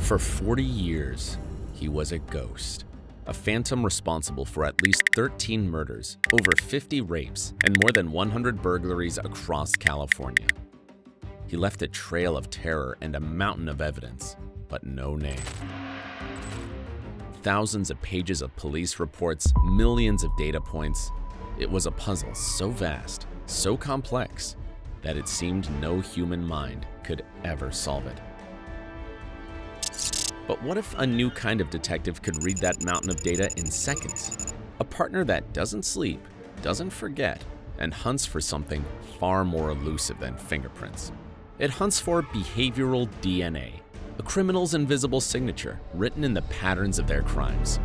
For 40 years, he was a ghost, a phantom responsible for at least 13 murders, over 50 rapes, and more than 100 burglaries across California. He left a trail of terror and a mountain of evidence, but no name. Thousands of pages of police reports, millions of data points. It was a puzzle so vast, so complex, that it seemed no human mind could ever solve it. But what if a new kind of detective could read that mountain of data in seconds? A partner that doesn't sleep, doesn't forget, and hunts for something far more elusive than fingerprints. It hunts for behavioral DNA, a criminal's invisible signature written in the patterns of their crimes.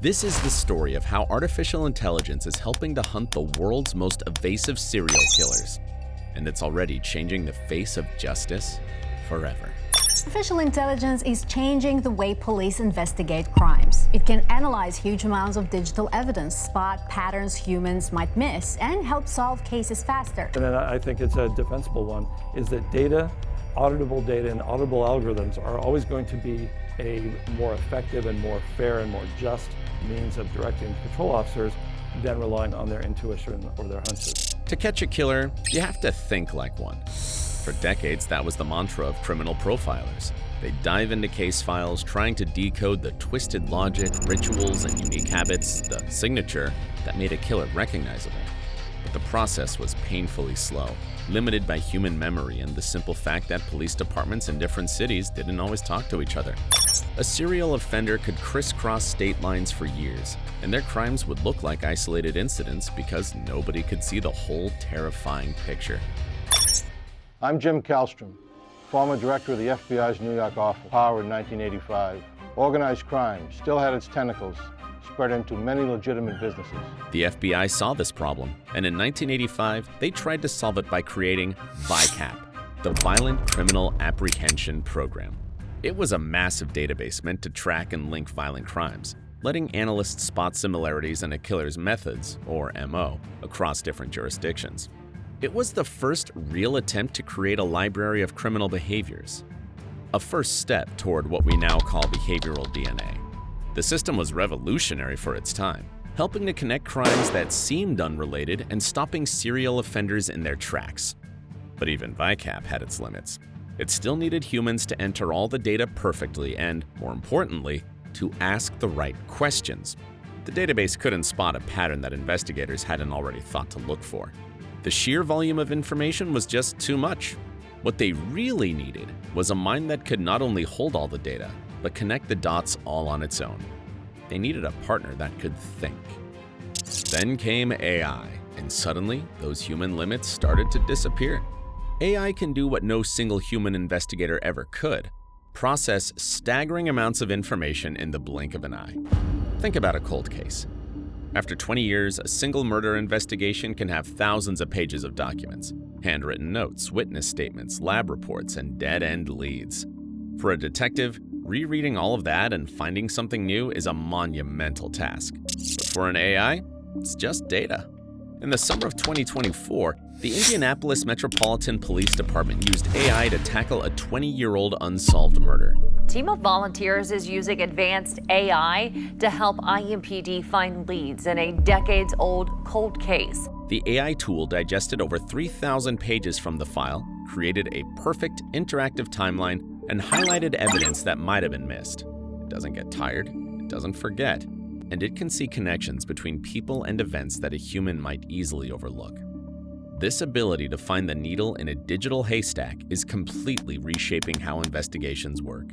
This is the story of how artificial intelligence is helping to hunt the world's most evasive serial killers, and it's already changing the face of justice forever. Artificial intelligence is changing the way police investigate crimes. It can analyze huge amounts of digital evidence, spot patterns humans might miss, and help solve cases faster. And then I think it's a defensible one, is that data, auditable data and auditable algorithms are always going to be a more effective and more fair and more just means of directing patrol officers than relying on their intuition or their hunches. To catch a killer, you have to think like one. For decades, that was the mantra of criminal profilers. They dive into case files, trying to decode the twisted logic, rituals, and unique habits, the signature that made a killer recognizable. But the process was painfully slow, limited by human memory and the simple fact that police departments in different cities didn't always talk to each other. A serial offender could crisscross state lines for years, and their crimes would look like isolated incidents because nobody could see the whole terrifying picture. I'm Jim Kallstrom, former director of the FBI's New York office. Power in 1985. Organized crime still had its tentacles spread into many legitimate businesses. The FBI saw this problem, and in 1985, they tried to solve it by creating VICAP, the Violent Criminal Apprehension Program. It was a massive database meant to track and link violent crimes, letting analysts spot similarities in a killer's methods, or MO, across different jurisdictions. It was the first real attempt to create a library of criminal behaviors, a first step toward what we now call behavioral DNA. The system was revolutionary for its time, helping to connect crimes that seemed unrelated and stopping serial offenders in their tracks. But even VICAP had its limits. It still needed humans to enter all the data perfectly and, more importantly, to ask the right questions. The database couldn't spot a pattern that investigators hadn't already thought to look for. The sheer volume of information was just too much. What they really needed was a mind that could not only hold all the data, but connect the dots all on its own. They needed a partner that could think. Then came AI, and suddenly those human limits started to disappear. AI can do what no single human investigator ever could: process staggering amounts of information in the blink of an eye. Think about a cold case. After 20 years, a single murder investigation can have thousands of pages of documents, handwritten notes, witness statements, lab reports, and dead-end leads. For a detective, rereading all of that and finding something new is a monumental task. But for an AI, it's just data. In the summer of 2024, the Indianapolis Metropolitan Police Department used AI to tackle a 20-year-old unsolved murder. A team of volunteers is using advanced AI to help IMPD find leads in a decades-old cold case. The AI tool digested over 3,000 pages from the file, created a perfect interactive timeline, and highlighted evidence that might have been missed. It doesn't get tired, it doesn't forget, and it can see connections between people and events that a human might easily overlook. This ability to find the needle in a digital haystack is completely reshaping how investigations work.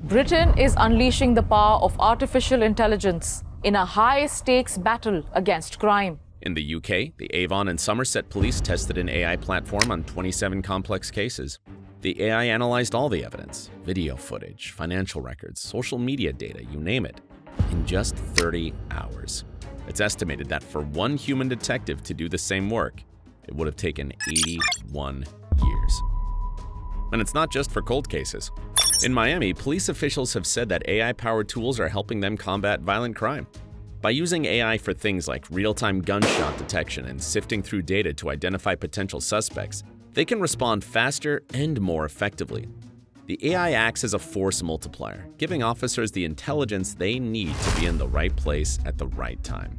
Britain is unleashing the power of artificial intelligence in a high-stakes battle against crime. In the UK, the Avon and Somerset police tested an AI platform on 27 complex cases. The AI analyzed all the evidence: video footage, financial records, social media data, you name it, in just 30 hours. It's estimated that for one human detective to do the same work, it would have taken 81 years. And it's not just for cold cases. In Miami, police officials have said that AI-powered tools are helping them combat violent crime. By using AI for things like real-time gunshot detection and sifting through data to identify potential suspects, they can respond faster and more effectively. The AI acts as a force multiplier, giving officers the intelligence they need to be in the right place at the right time.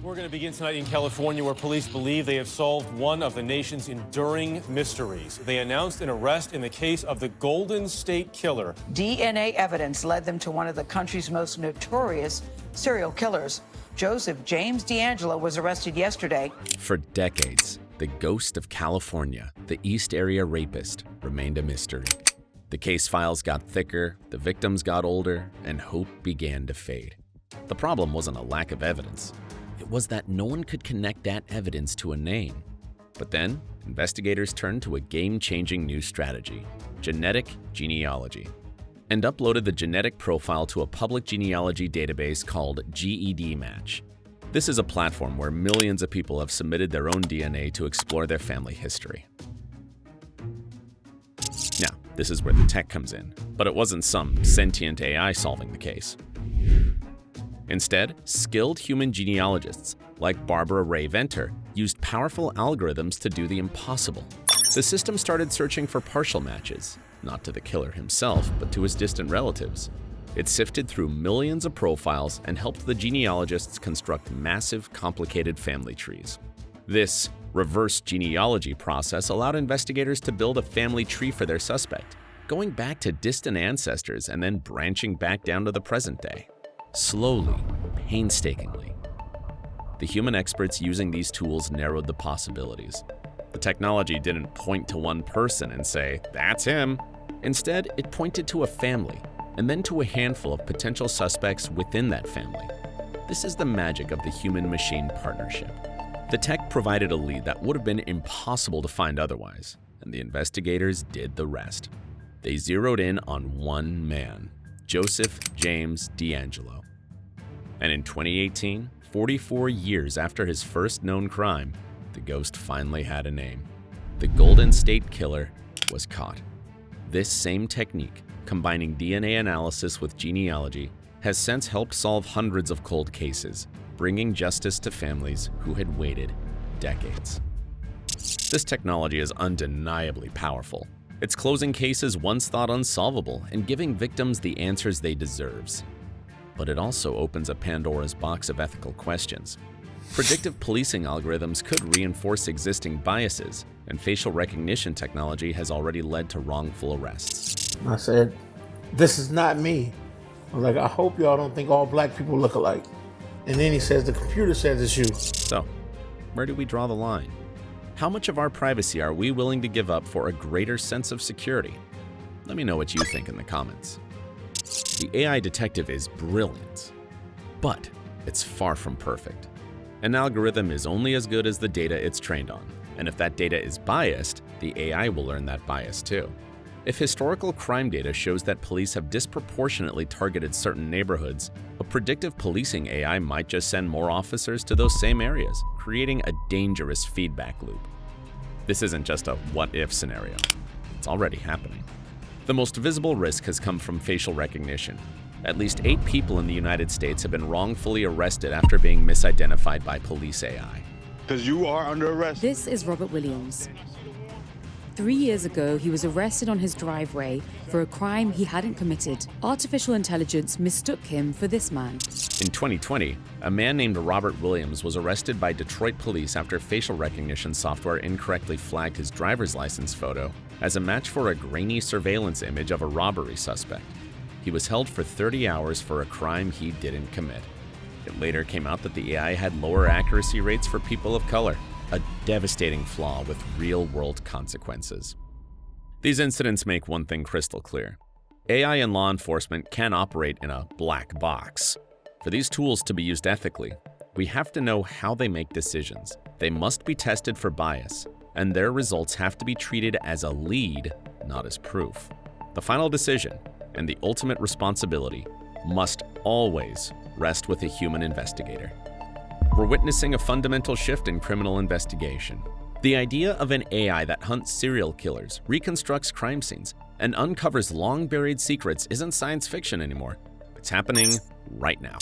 We're going to begin tonight in California, where police believe they have solved one of the nation's enduring mysteries. They announced an arrest in the case of the Golden State Killer. DNA evidence led them to one of the country's most notorious serial killers. Joseph James DeAngelo was arrested yesterday. For decades, the ghost of California, the East Area rapist, remained a mystery. The case files got thicker, the victims got older, and hope began to fade. The problem wasn't a lack of evidence. It was that no one could connect that evidence to a name. But then, investigators turned to a game-changing new strategy: genetic genealogy, and uploaded the genetic profile to a public genealogy database called GEDmatch. This is a platform where millions of people have submitted their own DNA to explore their family history. Now, this is where the tech comes in, but it wasn't some sentient AI solving the case. Instead, skilled human genealogists like Barbara Ray Venter used powerful algorithms to do the impossible. The system started searching for partial matches, not to the killer himself, but to his distant relatives. It sifted through millions of profiles and helped the genealogists construct massive, complicated family trees. This reverse genealogy process allowed investigators to build a family tree for their suspect, going back to distant ancestors and then branching back down to the present day. Slowly, painstakingly. The human experts using these tools narrowed the possibilities. The technology didn't point to one person and say, "That's him." Instead, it pointed to a family, and then to a handful of potential suspects within that family. This is the magic of the human-machine partnership. The tech provided a lead that would have been impossible to find otherwise, and the investigators did the rest. They zeroed in on one man, Joseph James DeAngelo. And in 2018, 44 years after his first known crime, the ghost finally had a name. The Golden State Killer was caught. This same technique, combining DNA analysis with genealogy, has since helped solve hundreds of cold cases, bringing justice to families who had waited decades. This technology is undeniably powerful. It's closing cases once thought unsolvable and giving victims the answers they deserve. But it also opens a Pandora's box of ethical questions. Predictive policing algorithms could reinforce existing biases, and facial recognition technology has already led to wrongful arrests. I said, "This is not me." I was like, "I hope y'all don't think all black people look alike." And then he says, "The computer says it's you." So, where do we draw the line? How much of our privacy are we willing to give up for a greater sense of security? Let me know what you think in the comments. The AI detective is brilliant, but it's far from perfect. An algorithm is only as good as the data it's trained on, and if that data is biased, the AI will learn that bias too. If historical crime data shows that police have disproportionately targeted certain neighborhoods, a predictive policing AI might just send more officers to those same areas, creating a dangerous feedback loop. This isn't just a what-if scenario. It's already happening. The most visible risk has come from facial recognition. At least 8 people in the United States have been wrongfully arrested after being misidentified by police AI. Because you are under arrest. This is Robert Williams. 3 years ago, he was arrested on his driveway for a crime he hadn't committed. Artificial intelligence mistook him for this man. In 2020, a man named Robert Williams was arrested by Detroit police after facial recognition software incorrectly flagged his driver's license photo as a match for a grainy surveillance image of a robbery suspect. He was held for 30 hours for a crime he didn't commit. It later came out that the AI had lower accuracy rates for people of color, a devastating flaw with real-world consequences. These incidents make one thing crystal clear. AI and law enforcement can't operate in a black box. For these tools to be used ethically, we have to know how they make decisions. They must be tested for bias, and their results have to be treated as a lead, not as proof. The final decision, and the ultimate responsibility, must always rest with a human investigator. We're witnessing a fundamental shift in criminal investigation. The idea of an AI that hunts serial killers, reconstructs crime scenes, and uncovers long-buried secrets isn't science fiction anymore. It's happening right now.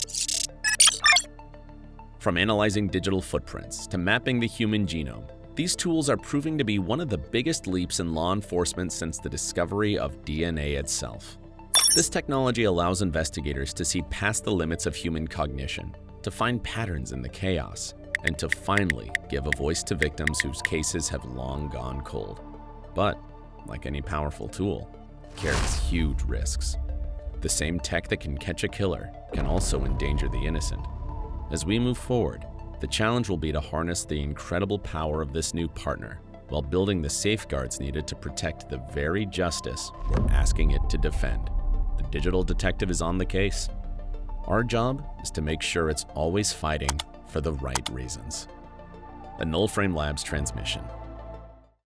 From analyzing digital footprints to mapping the human genome, These tools are proving to be one of the biggest leaps in law enforcement since the discovery of DNA itself. This technology allows investigators to see past the limits of human cognition, to find patterns in the chaos, and to finally give a voice to victims whose cases have long gone cold. But, like any powerful tool, carries huge risks. The same tech that can catch a killer can also endanger the innocent. As we move forward, the challenge will be to harness the incredible power of this new partner while building the safeguards needed to protect the very justice we're asking it to defend. The digital detective is on the case. Our job is to make sure it's always fighting for the right reasons. A NullFrame Labs transmission.